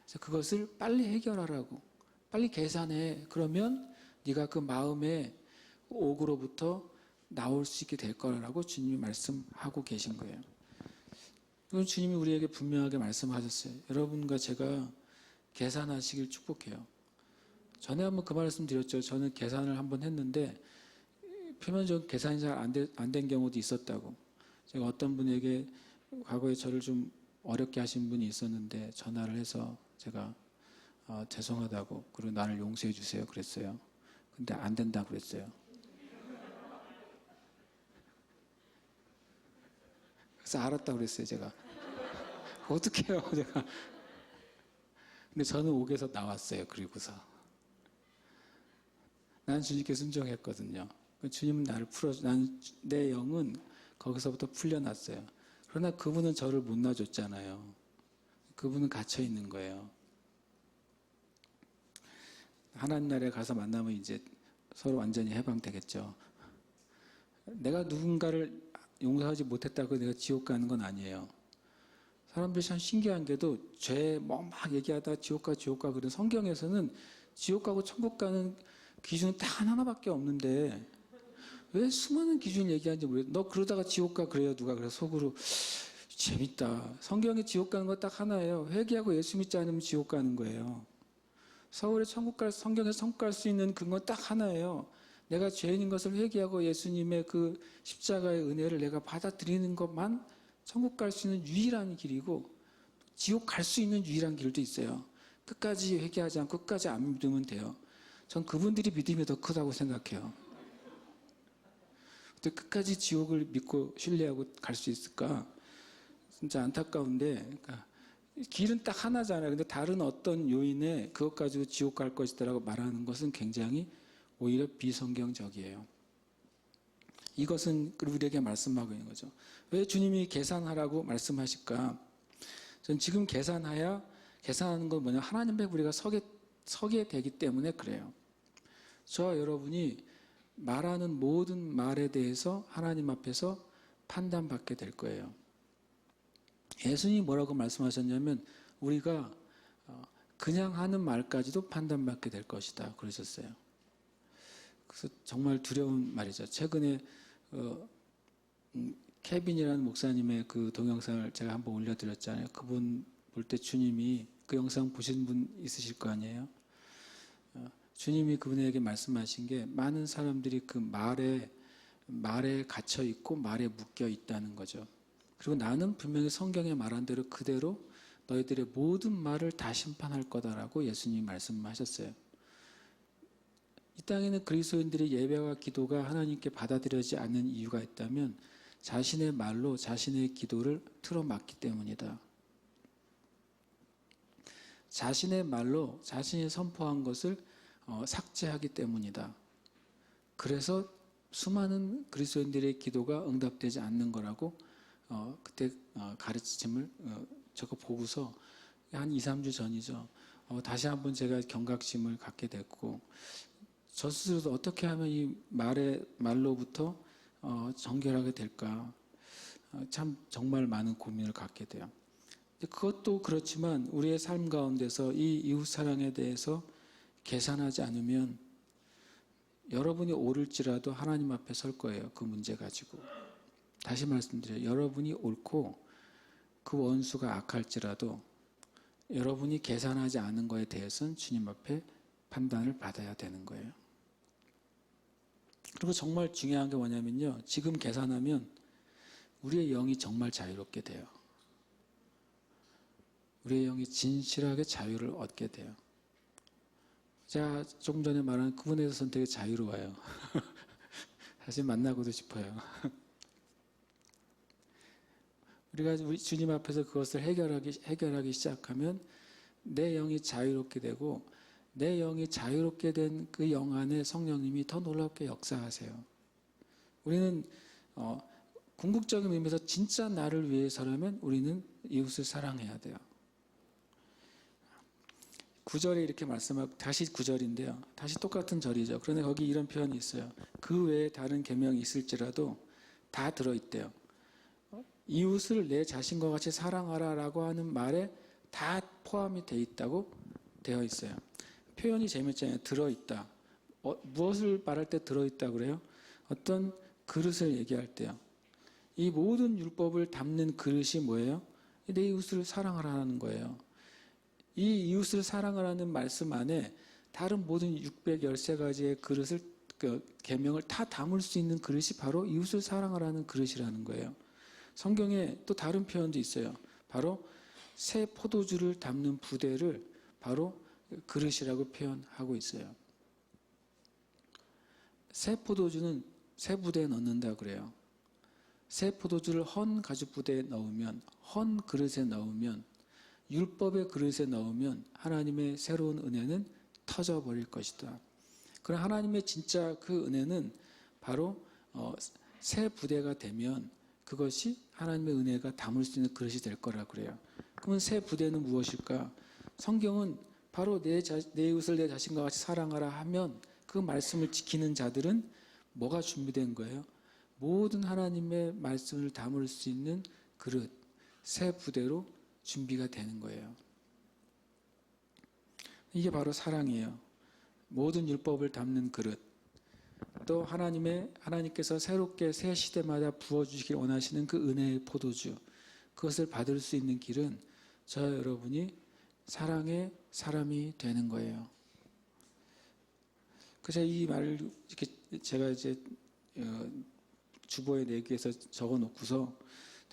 그래서 그것을 빨리 해결하라고, 빨리 계산해. 그러면 네가 그 마음의 옥으로부터 나올 수 있게 될 거라고 주님이 말씀하고 계신 거예요. 이건 주님이 우리에게 분명하게 말씀하셨어요. 여러분과 제가 계산하시길 축복해요. 전에 한번 그 말씀 드렸죠. 저는 계산을 한번 했는데 표면적으로 계산이 잘 안 된 경우도 있었다고. 제가 어떤 분에게 과거에 저를 좀 어렵게 하신 분이 있었는데 전화를 해서 제가 죄송하다고 그리고 나를 용서해 주세요 그랬어요. 근데 안 된다고 그랬어요. 그래서 알았다고 그랬어요 제가. 어떻게 해요 제가. 근데 저는 옥에서 나왔어요. 그리고서 난 주님께 순종했거든요. 주님은 나를 내 영은 거기서부터 풀려났어요. 그러나 그분은 저를 못 놔줬잖아요. 그분은 갇혀 있는 거예요. 하나님 나라에 가서 만나면 이제 서로 완전히 해방되겠죠. 내가 누군가를 용서하지 못했다고 내가 지옥 가는 건 아니에요. 사람들이 참 신기한 게도 죄 막 얘기하다가 지옥 가 그런 성경에서는 지옥 가고 천국 가는 기준은 딱 하나밖에 없는데 왜 수많은 기준을 얘기하는지 모르겠어요. 너 그러다가 지옥 가 그래요. 누가 그래서 속으로 재밌다. 성경에 지옥 가는 거 딱 하나예요. 회개하고 예수 믿지 않으면 지옥 가는 거예요. 성경에서 천국 갈 수 있는 근거 딱 하나예요. 내가 죄인인 것을 회개하고 예수님의 그 십자가의 은혜를 내가 받아들이는 것만 천국 갈 수 있는 유일한 길이고 지옥 갈 수 있는 유일한 길도 있어요. 끝까지 회개하지 않고 끝까지 안 믿으면 돼요. 전 그분들이 믿음이 더 크다고 생각해요. 근데 끝까지 지옥을 믿고 신뢰하고 갈 수 있을까? 진짜 안타까운데 그러니까 길은 딱 하나잖아요. 근데 다른 어떤 요인에 그것 가지고 지옥 갈 것이다라고 말하는 것은 굉장히 오히려 비성경적이에요. 이것은 우리에게 말씀하고 있는 거죠. 왜 주님이 계산하라고 말씀하실까? 전 지금 계산하는 건 뭐냐? 하나님 앞에 우리가 서게 되기 때문에 그래요. 저와 여러분이 말하는 모든 말에 대해서 하나님 앞에서 판단받게 될 거예요. 예수님이 뭐라고 말씀하셨냐면 우리가 그냥 하는 말까지도 판단받게 될 것이다 그러셨어요. 그래서 정말 두려운 말이죠. 최근에 케빈이라는 목사님의 그 동영상을 제가 한번 올려드렸잖아요. 그분 볼 때 주님이 그 영상 보신 분 있으실 거 아니에요. 주님이 그분에게 말씀하신 게 많은 사람들이 그 말에 갇혀 있고 말에 묶여 있다는 거죠. 그리고 나는 분명히 성경에 말한 대로 그대로 너희들의 모든 말을 다 심판할 거다라고 예수님이 말씀하셨어요. 이 땅에는 그리스도인들의 예배와 기도가 하나님께 받아들여지지 않는 이유가 있다면 자신의 말로 자신의 기도를 틀어막기 때문이다. 자신의 말로 자신이 선포한 것을 삭제하기 때문이다. 그래서 수많은 그리스도인들의 기도가 응답되지 않는 거라고 그때 가르침을 저거 보고서 한 2, 3주 전이죠. 다시 한번 제가 경각심을 갖게 됐고 저 스스로도 어떻게 하면 이 말로부터 정결하게 될까 참 정말 많은 고민을 갖게 돼요. 그것도 그렇지만 우리의 삶 가운데서 이 이웃 사랑에 대해서 계산하지 않으면 여러분이 옳을지라도 하나님 앞에 설 거예요. 그 문제 가지고. 다시 말씀드려요. 여러분이 옳고 그 원수가 악할지라도 여러분이 계산하지 않은 거에 대해서는 주님 앞에 판단을 받아야 되는 거예요. 그리고 정말 중요한 게 뭐냐면요. 지금 계산하면 우리의 영이 정말 자유롭게 돼요. 우리의 영이 진실하게 자유를 얻게 돼요. 제가 조금 전에 말한 그분에 대해서는 되게 자유로워요. 다시 만나고도 싶어요. 우리가 우리 주님 앞에서 그것을 해결하기 시작하면 내 영이 자유롭게 되고 내 영이 자유롭게 된 그 영 안에 성령님이 더 놀랍게 역사하세요. 우리는 궁극적인 의미에서 진짜 나를 위해서라면 우리는 이웃을 사랑해야 돼요. 9절에 이렇게 말씀하고 다시 9절인데요. 다시 똑같은 절이죠. 그런데 거기 이런 표현이 있어요. 그 외에 다른 계명이 있을지라도 다 들어있대요. 이웃을 내 자신과 같이 사랑하라라고 하는 말에 다 포함이 돼 있다고 되어 있어요. 표현이 재밌잖아요. 들어있다. 무엇을 말할 때 들어있다 그래요? 어떤 그릇을 얘기할 때요. 이 모든 율법을 담는 그릇이 뭐예요? 내 이웃을 사랑하라는 거예요. 이 이웃을 사랑하라는 말씀 안에 다른 모든 613가지의 그릇을 계명을 다 담을 수 있는 그릇이 바로 이웃을 사랑하라는 그릇이라는 거예요. 성경에 또 다른 표현도 있어요. 바로 새 포도주를 담는 부대를 바로 그릇이라고 표현하고 있어요. 새 포도주는 새 부대에 넣는다 그래요. 새 포도주를 헌 가죽 부대에 넣으면, 헌 그릇에 넣으면, 율법의 그릇에 넣으면 하나님의 새로운 은혜는 터져버릴 것이다. 그럼 하나님의 진짜 그 은혜는 바로 새 부대가 되면 그것이 하나님의 은혜가 담을 수 있는 그릇이 될 거라 그래요. 그러면 새 부대는 무엇일까? 성경은 바로 내 이웃을 내 자신과 같이 사랑하라 하면 그 말씀을 지키는 자들은 뭐가 준비된 거예요? 모든 하나님의 말씀을 담을 수 있는 그릇, 새 부대로 준비가 되는 거예요. 이게 바로 사랑이에요. 모든 율법을 담는 그릇. 또 하나님께서 새롭게 새 시대마다 부어주시길 원하시는 그 은혜의 포도주. 그것을 받을 수 있는 길은 저와 여러분이 사랑의 사람이 되는 거예요. 그래서 이 말을 이렇게 제가 이제 주보에 내기에서 적어 놓고서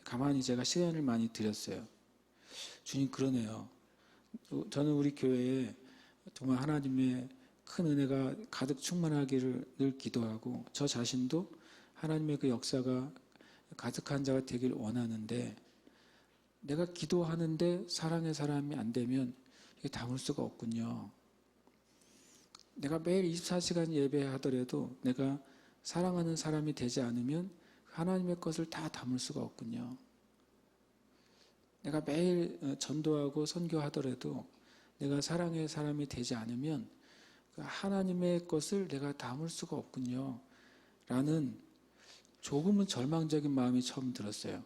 가만히 제가 시간을 많이 들였어요. 주님 그러네요. 저는 우리 교회에 정말 하나님의 큰 은혜가 가득 충만하기를 늘 기도하고 저 자신도 하나님의 그 역사가 가득한 자가 되길 원하는데 내가 기도하는데 사랑의 사람이 안 되면 이게 담을 수가 없군요. 내가 매일 24시간 예배하더라도 내가 사랑하는 사람이 되지 않으면 하나님의 것을 다 담을 수가 없군요. 내가 매일 전도하고 선교하더라도 내가 사랑의 사람이 되지 않으면 하나님의 것을 내가 담을 수가 없군요. 라는 조금은 절망적인 마음이 처음 들었어요.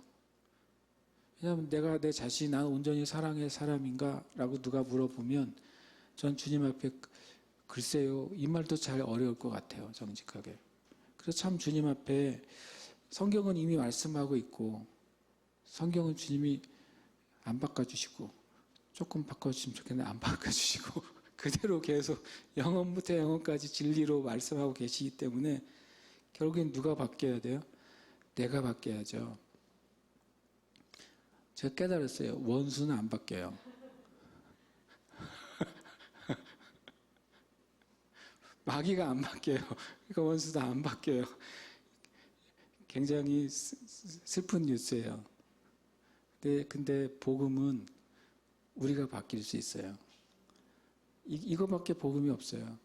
왜냐하면 내가 내 자신이 난 온전히 사랑의 사람인가? 라고 누가 물어보면 전 주님 앞에 글쎄요. 이 말도 잘 어려울 것 같아요. 정직하게. 그래서 참 주님 앞에 성경은 이미 말씀하고 있고 성경은 주님이 안 바꿔주시고 조금 바꿔주시면 좋겠는데 안 바꿔주시고 그대로 계속 영원부터 영원까지 진리로 말씀하고 계시기 때문에 결국엔 누가 바뀌어야 돼요? 내가 바뀌어야죠. 제가 깨달았어요. 원수는 안 바뀌어요. 마귀가 안 바뀌어요. 그러니까 원수도 안 바뀌어요. 굉장히 슬픈 뉴스예요. 근데 복음은 우리가 바뀔 수 있어요. 이거밖에 복음이 없어요.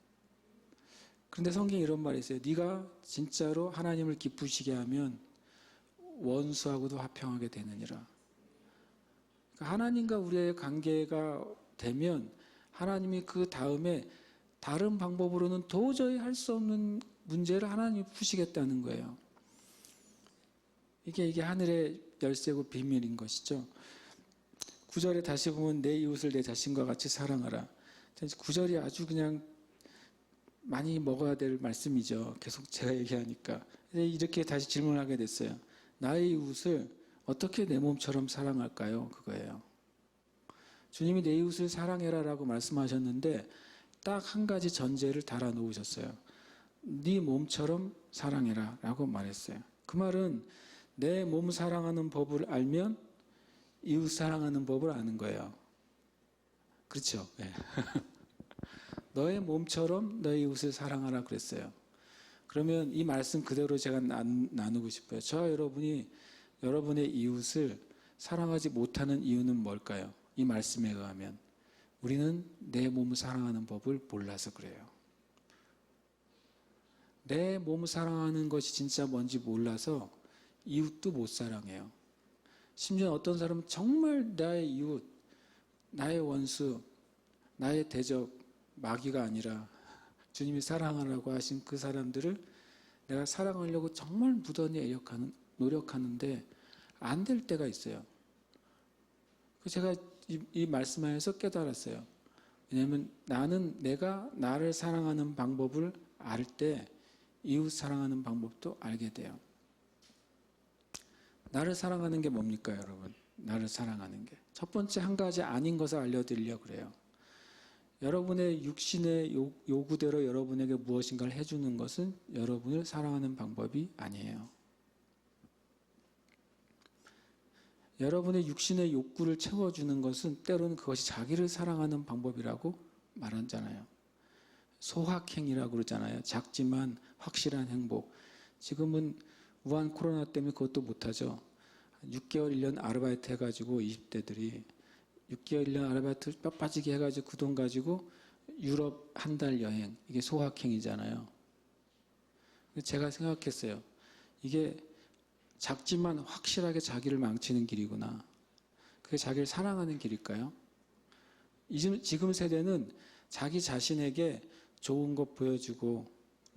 그런데 성경에 이런 말이 있어요. 네가 진짜로 하나님을 기쁘시게 하면 원수하고도 화평하게 되느니라. 그러니까 하나님과 우리의 관계가 되면 하나님이 그 다음에 다른 방법으로는 도저히 할 수 없는 문제를 하나님이 푸시겠다는 거예요. 이게 하늘의 열쇠고 비밀인 것이죠. 9절에 다시 보면 내 이웃을 내 자신과 같이 사랑하라. 9절이 아주 그냥 많이 먹어야 될 말씀이죠. 계속 제가 얘기하니까. 이렇게 다시 질문하게 됐어요. 나의 이웃을 어떻게 내 몸처럼 사랑할까요? 그거예요. 주님이 내 이웃을 사랑해라라고 말씀하셨는데 딱 한 가지 전제를 달아 놓으셨어요. 네 몸처럼 사랑해라 라고 말했어요. 그 말은 내 몸 사랑하는 법을 알면 이웃 사랑하는 법을 아는 거예요. 그렇죠? 네. 너의 몸처럼 너의 이웃을 사랑하라 그랬어요. 그러면 이 말씀 그대로 제가 나누고 싶어요. 저와 여러분이 여러분의 이웃을 사랑하지 못하는 이유는 뭘까요? 이 말씀에 의하면 우리는 내 몸을 사랑하는 법을 몰라서 그래요. 내 몸을 사랑하는 것이 진짜 뭔지 몰라서 이웃도 못 사랑해요. 심지어 어떤 사람은 정말 나의 이웃, 나의 원수, 나의 대적, 마귀가 아니라 주님이 사랑하라고 하신 그 사람들을 내가 사랑하려고 정말 무던히 노력하는데 안 될 때가 있어요. 제가 이 말씀하면서 깨달았어요. 왜냐하면 내가 나를 사랑하는 방법을 알 때 이웃 사랑하는 방법도 알게 돼요. 나를 사랑하는 게 뭡니까, 여러분? 나를 사랑하는 게. 첫 번째 한 가지 아닌 것을 알려드리려고 그래요. 여러분의 육신의 요구대로 여러분에게 무엇인가를 해주는 것은 여러분을 사랑하는 방법이 아니에요. 여러분의 육신의 욕구를 채워주는 것은 때로는 그것이 자기를 사랑하는 방법이라고 말하잖아요. 소확행이라고 그러잖아요. 작지만 확실한 행복. 지금은 우한 코로나 때문에 그것도 못하죠. 6개월, 1년 아르바이트 해가지고 20대들이 6개월, 1년 아르바이트 뼈 빠지게 해가지고 그 돈 가지고 유럽 한 달 여행. 이게 소확행이잖아요. 제가 생각했어요. 이게 작지만 확실하게 자기를 망치는 길이구나. 그게 자기를 사랑하는 길일까요? 지금 세대는 자기 자신에게 좋은 것 보여주고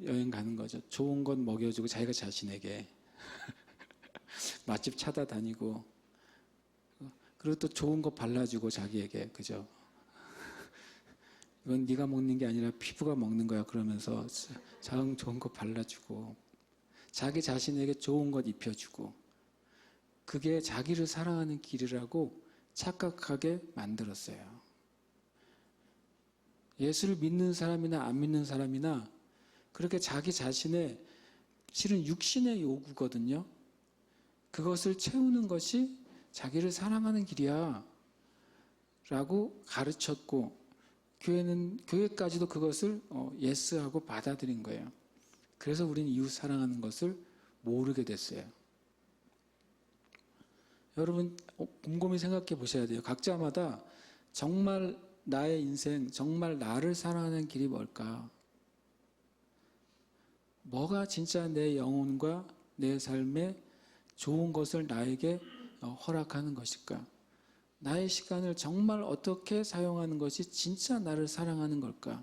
여행 가는 거죠. 좋은 것 먹여주고 자기가 자신에게 맛집 찾아다니고 그리고 또 좋은 거 발라주고 자기에게 그죠? 이건 네가 먹는 게 아니라 피부가 먹는 거야 그러면서 좋은 거 발라주고 자기 자신에게 좋은 것 입혀주고 그게 자기를 사랑하는 길이라고 착각하게 만들었어요. 예수를 믿는 사람이나 안 믿는 사람이나 그렇게 자기 자신의 실은 육신의 요구거든요. 그것을 채우는 것이 자기를 사랑하는 길이야 라고 가르쳤고 교회까지도 그것을 예스하고 받아들인 거예요. 그래서 우리는 이웃 사랑하는 것을 모르게 됐어요. 여러분 곰곰이 생각해 보셔야 돼요. 각자마다 정말 나의 인생, 정말 나를 사랑하는 길이 뭘까? 뭐가 진짜 내 영혼과 내 삶에 좋은 것을 나에게 허락하는 것일까? 나의 시간을 정말 어떻게 사용하는 것이 진짜 나를 사랑하는 걸까?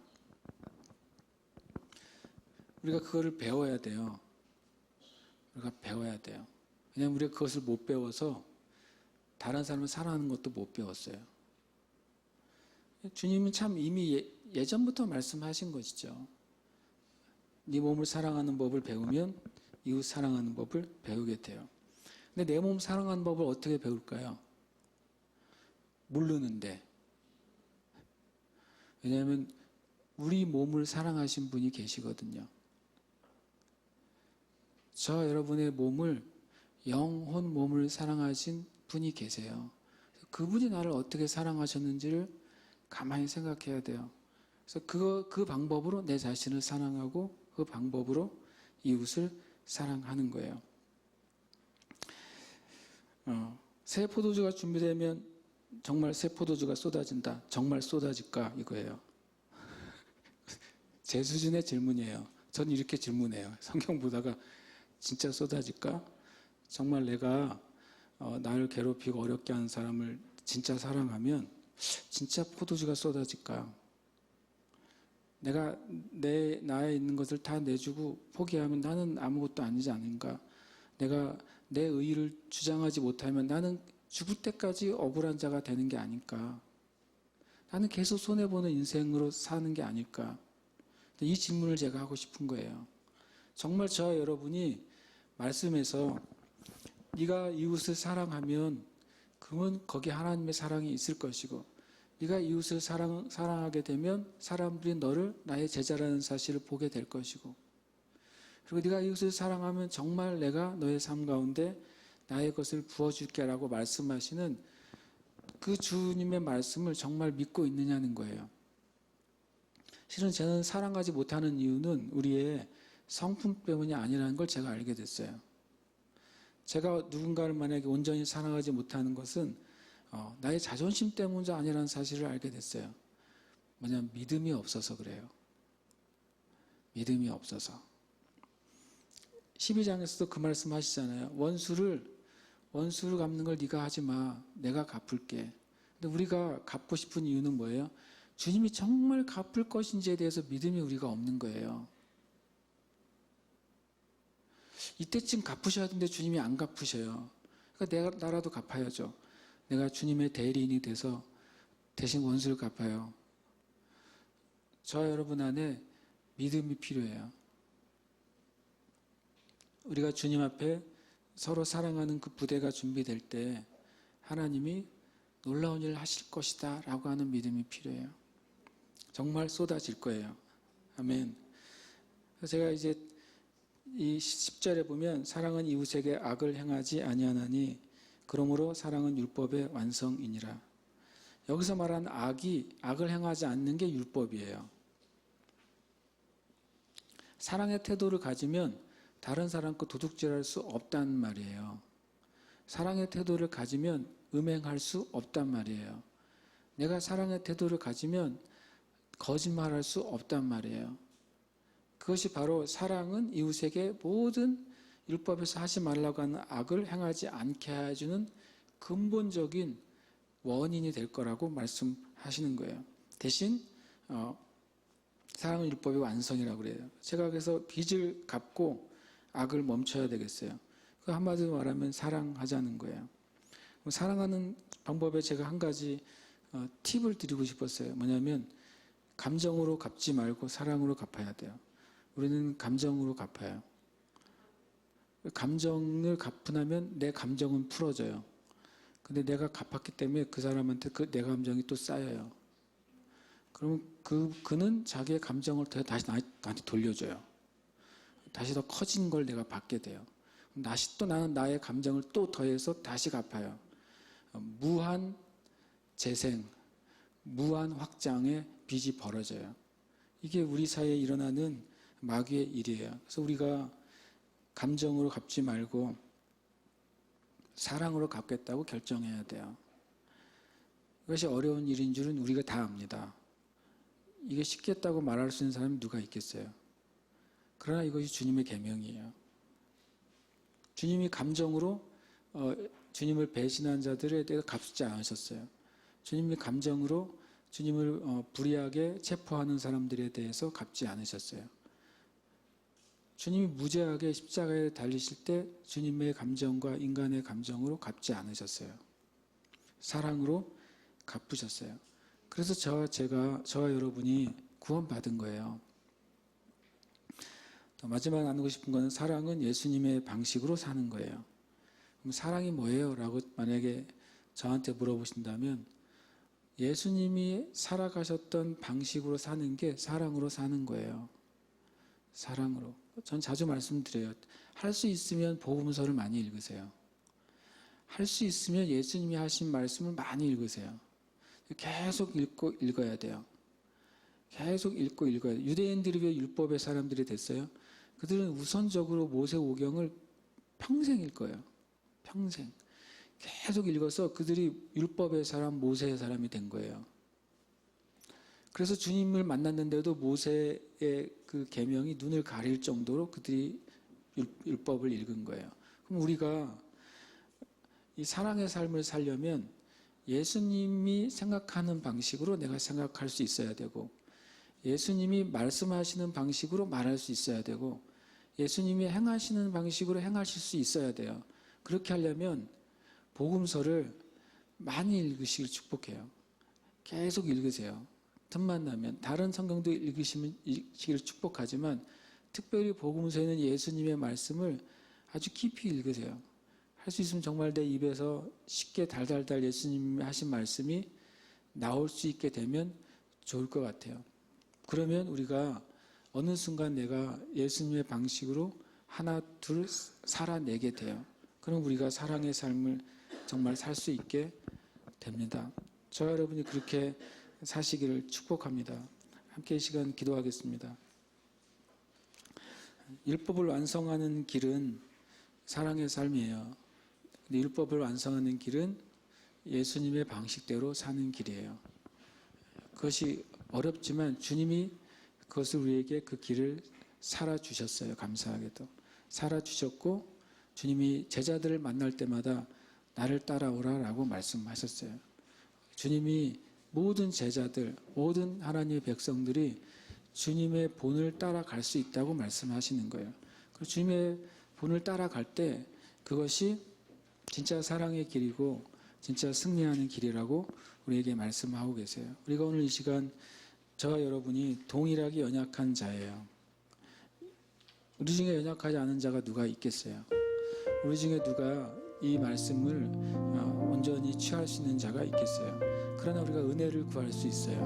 우리가 그거를 배워야 돼요. 우리가 배워야 돼요. 왜냐하면 우리가 그것을 못 배워서 다른 사람을 사랑하는 것도 못 배웠어요. 주님은 참 이미 예전부터 말씀하신 것이죠. 네 몸을 사랑하는 법을 배우면 이웃 사랑하는 법을 배우게 돼요. 근데 내 몸 사랑하는 법을 어떻게 배울까요? 모르는데. 왜냐하면 우리 몸을 사랑하신 분이 계시거든요. 저 여러분의 몸을, 영혼 몸을 사랑하신 분이 계세요. 그분이 나를 어떻게 사랑하셨는지를 가만히 생각해야 돼요. 그래서 그 방법으로 내 자신을 사랑하고 그 방법으로 이웃을 사랑하는 거예요. 새 포도주가 준비되면 정말 새 포도주가 쏟아진다. 정말 쏟아질까? 이거예요. 제 수준의 질문이에요. 저는 이렇게 질문해요. 성경 보다가 진짜 쏟아질까? 정말 내가 나를 괴롭히고 어렵게 하는 사람을 진짜 사랑하면 진짜 포도주가 쏟아질까? 내가 나에 있는 것을 다 내주고 포기하면 나는 아무것도 아니지 않은가? 내가 내 의의를 주장하지 못하면 나는 죽을 때까지 억울한 자가 되는 게 아닐까? 나는 계속 손해보는 인생으로 사는 게 아닐까? 이 질문을 제가 하고 싶은 거예요. 정말 저와 여러분이 말씀에서 네가 이웃을 사랑하면 그러면 거기 하나님의 사랑이 있을 것이고 네가 이웃을 사랑하게 되면 사람들이 너를 나의 제자라는 사실을 보게 될 것이고 그리고 네가 이웃을 사랑하면 정말 내가 너의 삶 가운데 나의 것을 부어줄게라고 말씀하시는 그 주님의 말씀을 정말 믿고 있느냐는 거예요. 실은 저는 사랑하지 못하는 이유는 우리의 성품 때문이 아니라는 걸 제가 알게 됐어요. 제가 누군가를 만약에 온전히 사랑하지 못하는 것은 나의 자존심 때문이 아니라는 사실을 알게 됐어요. 뭐냐면 믿음이 없어서 그래요. 믿음이 없어서. 12장에서도 그 말씀 하시잖아요. 원수를 갚는 걸 네가 하지 마. 내가 갚을게. 근데 우리가 갚고 싶은 이유는 뭐예요? 주님이 정말 갚을 것인지에 대해서 믿음이 우리가 없는 거예요. 이때쯤 갚으셔야 되는데 주님이 안 갚으셔요. 그러니까 나라도 갚아야죠. 내가 주님의 대리인이 돼서 대신 원수를 갚아요. 저 여러분 안에 믿음이 필요해요. 우리가 주님 앞에 서로 사랑하는 그 부대가 준비될 때 하나님이 놀라운 일을 하실 것이다 라고 하는 믿음이 필요해요. 정말 쏟아질 거예요. 아멘. 제가 이제 이 10절에 보면 사랑은 이웃에게 악을 행하지 아니하나니 그러므로 사랑은 율법의 완성이니라. 여기서 말하는 악을 행하지 않는 게 율법이에요. 사랑의 태도를 가지면 다른 사람 거 도둑질할 수 없단 말이에요. 사랑의 태도를 가지면 음행할 수 없단 말이에요. 내가 사랑의 태도를 가지면 거짓말할 수 없단 말이에요. 그것이 바로 사랑은 이웃에게 모든 율법에서 하지 말라고 하는 악을 행하지 않게 해주는 근본적인 원인이 될 거라고 말씀하시는 거예요. 대신 사랑은 율법의 완성이라고 그래요. 제가 그래서 빚을 갚고 악을 멈춰야 되겠어요. 그 한마디로 말하면 사랑하자는 거예요. 사랑하는 방법에 제가 한 가지 팁을 드리고 싶었어요. 뭐냐면 감정으로 갚지 말고 사랑으로 갚아야 돼요. 우리는 감정으로 갚아요. 감정을 갚으면 내 감정은 풀어져요. 근데 내가 갚았기 때문에 그 사람한테 내 감정이 또 쌓여요. 그러면 그는 자기의 감정을 다시 나한테 돌려줘요. 다시 더 커진 걸 내가 받게 돼요. 다시 또 나는 나의 감정을 또 더해서 다시 갚아요. 무한 재생, 무한 확장의 빚이 벌어져요. 이게 우리 사회에 일어나는 마귀의 일이에요. 그래서 우리가 감정으로 갚지 말고 사랑으로 갚겠다고 결정해야 돼요. 이것이 어려운 일인 줄은 우리가 다 압니다. 이게 쉽겠다고 말할 수 있는 사람이 누가 있겠어요? 그러나 이것이 주님의 계명이에요. 주님이 감정으로 주님을 배신한 자들에 대해서 갚지 않으셨어요. 주님이 감정으로 주님을 불의하게 체포하는 사람들에 대해서 갚지 않으셨어요. 주님이 무죄하게 십자가에 달리실 때 주님의 감정과 인간의 감정으로 갚지 않으셨어요. 사랑으로 갚으셨어요. 그래서 저와 여러분이 구원받은 거예요. 마지막 나누고 싶은 것은 사랑은 예수님의 방식으로 사는 거예요. 그럼 사랑이 뭐예요? 라고 만약에 저한테 물어보신다면 예수님이 살아가셨던 방식으로 사는 게 사랑으로 사는 거예요. 사랑으로. 전 자주 말씀드려요. 할 수 있으면 복음서를 많이 읽으세요. 할 수 있으면 예수님이 하신 말씀을 많이 읽으세요. 계속 읽고 읽어야 돼요. 계속 읽고 읽어야 돼요. 유대인들이 왜 율법의 사람들이 됐어요? 그들은 우선적으로 모세오경을 평생 읽어요. 평생. 계속 읽어서 그들이 율법의 사람, 모세의 사람이 된 거예요. 그래서 주님을 만났는데도 모세의 그 계명이 눈을 가릴 정도로 그들이 율법을 읽은 거예요. 그럼 우리가 이 사랑의 삶을 살려면 예수님이 생각하는 방식으로 내가 생각할 수 있어야 되고, 예수님이 말씀하시는 방식으로 말할 수 있어야 되고, 예수님이 행하시는 방식으로 행하실 수 있어야 돼요. 그렇게 하려면 복음서를 많이 읽으시길 축복해요. 계속 읽으세요. 틈만 나면. 다른 성경도 읽으시길 축복하지만 특별히 복음서에는 예수님의 말씀을 아주 깊이 읽으세요. 할 수 있으면 정말 내 입에서 쉽게 달달달 예수님이 하신 말씀이 나올 수 있게 되면 좋을 것 같아요. 그러면 우리가 어느 순간 내가 예수님의 방식으로 하나 둘 살아내게 돼요. 그럼 우리가 사랑의 삶을 정말 살 수 있게 됩니다. 저와 여러분이 그렇게 사시기를 축복합니다. 함께 이 시간 기도하겠습니다. 율법을 완성하는 길은 사랑의 삶이에요. 근데 율법을 완성하는 길은 예수님의 방식대로 사는 길이에요. 그것이 어렵지만 주님이 그것을 우리에게 그 길을 살아주셨어요. 감사하게도. 살아주셨고 주님이 제자들을 만날 때마다 나를 따라오라 라고 말씀하셨어요. 주님이 모든 제자들, 모든 하나님의 백성들이 주님의 본을 따라갈 수 있다고 말씀하시는 거예요. 그리고 주님의 본을 따라갈 때 그것이 진짜 사랑의 길이고 진짜 승리하는 길이라고 우리에게 말씀하고 계세요. 우리가 오늘 이 시간 저와 여러분이 동일하게 연약한 자예요. 우리 중에 연약하지 않은 자가 누가 있겠어요? 우리 중에 누가 이 말씀을 온전히 취할 수 있는 자가 있겠어요? 그러나 우리가 은혜를 구할 수 있어요.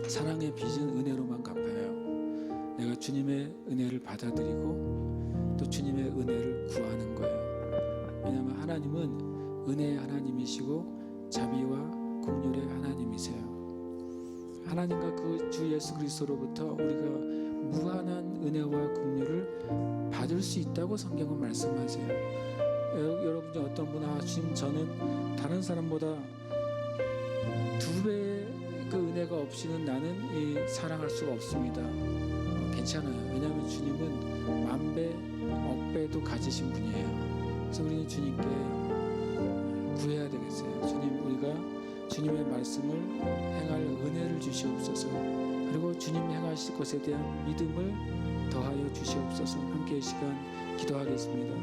사랑의 빚은 은혜로만 갚아요. 내가 주님의 은혜를 받아들이고 또 주님의 은혜를 구하는 거예요. 왜냐하면 하나님은 은혜의 하나님이시고 자비와 긍휼의 하나님이세요. 하나님과 그 주 예수 그리스도로부터 우리가 무한한 은혜와 긍휼을 받을 수 있다고 성경은 말씀하세요. 여러분이 어떤 분, 주님 저는 다른 사람보다 2배의 그 은혜가 없이는 나는 이 사랑할 수가 없습니다. 괜찮아요. 왜냐하면 주님은 1000배, 1000배도 가지신 분이에요. 그래서 우리는 주님께 구해야 되겠어요. 주님, 우리가 주님의 말씀을 행할 은혜를 주시옵소서. 그리고 주님 행하실 것에 대한 믿음을 더하여 주시옵소서. 함께 이 시간 기도하겠습니다.